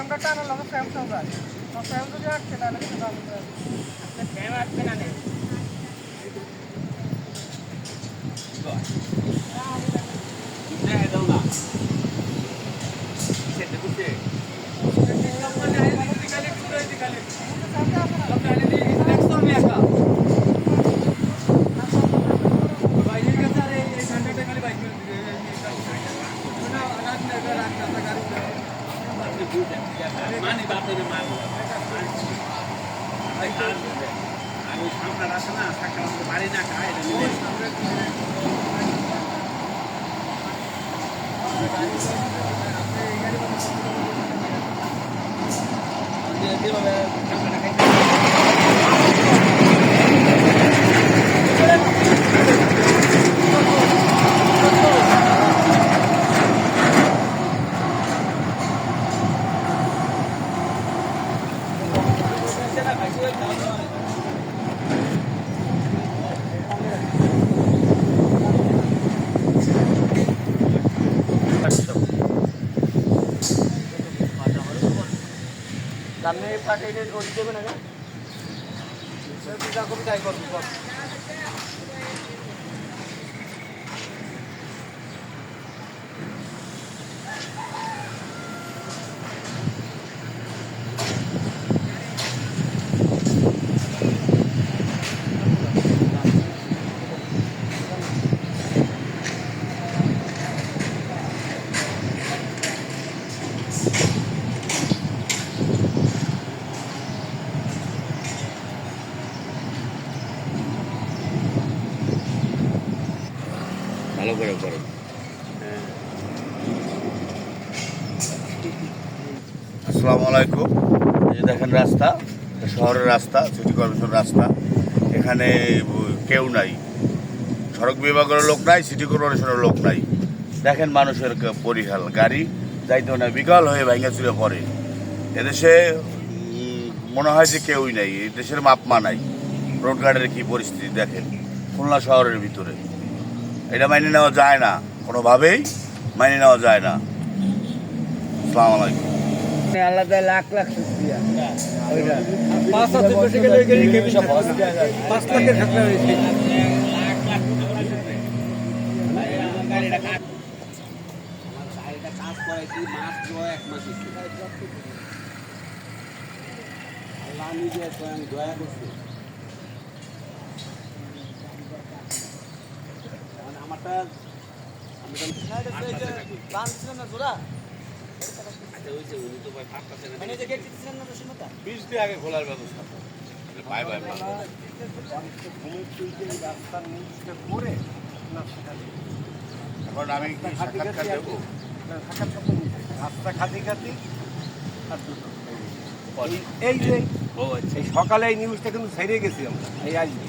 ফ্রেমটা টানার লগে ফ্রেমটাও যায় ফ্রেম যদি আসছে তাহলে কিন্তু দাম ফ্রেম আসবে না নেই মানি বাপের মাল আমি সামনে রাখে না থাকা বাড়ি না খায় সামনে পাঠিয়ে ওটি দেবে না যা করবি তাই করবি ভালো করে করো আসসালামু আলাইকুম। এই যে দেখেন রাস্তা, শহরের রাস্তা, সিটি কর্পোরেশন রাস্তা। এখানে কেউ নাই, সড়ক বিভাগের লোক নাই, সিটি কর্পোরেশনের লোক নাই। দেখেন মানুষের পরিহাল, গাড়ি যাইতে না, বিকাল হয়ে ভাঙা চুরে পড়ে। এদেশে মনে হয় যে কেউই নাই, এই দেশের মাপমা নাই। রোড গার্ডের কী পরিস্থিতি দেখেন খুলনা শহরের ভিতরে। এটা মাইনে নেওয়া যায় না, কোনোভাবেই মাইনে নেওয়া যায় না। আসসালামু আলাইকুম। আলাদা লাখ লাখ শুক্রিয়া 5 লাখের ঘটনা হয়েছে কাজ করাইছি মাস 1 মাস আল্লাহ নিজে স্বয়ং দয়া করছে আমারটা আমি আগে খোলার ব্যবস্থা এখন আমি সাক্ষাৎকার দেবো। রাস্তা খাতি খাতি এই যে এই সকালে এই নিউজটা কিন্তু ছেড়ে গেছি আমরা এই আজকে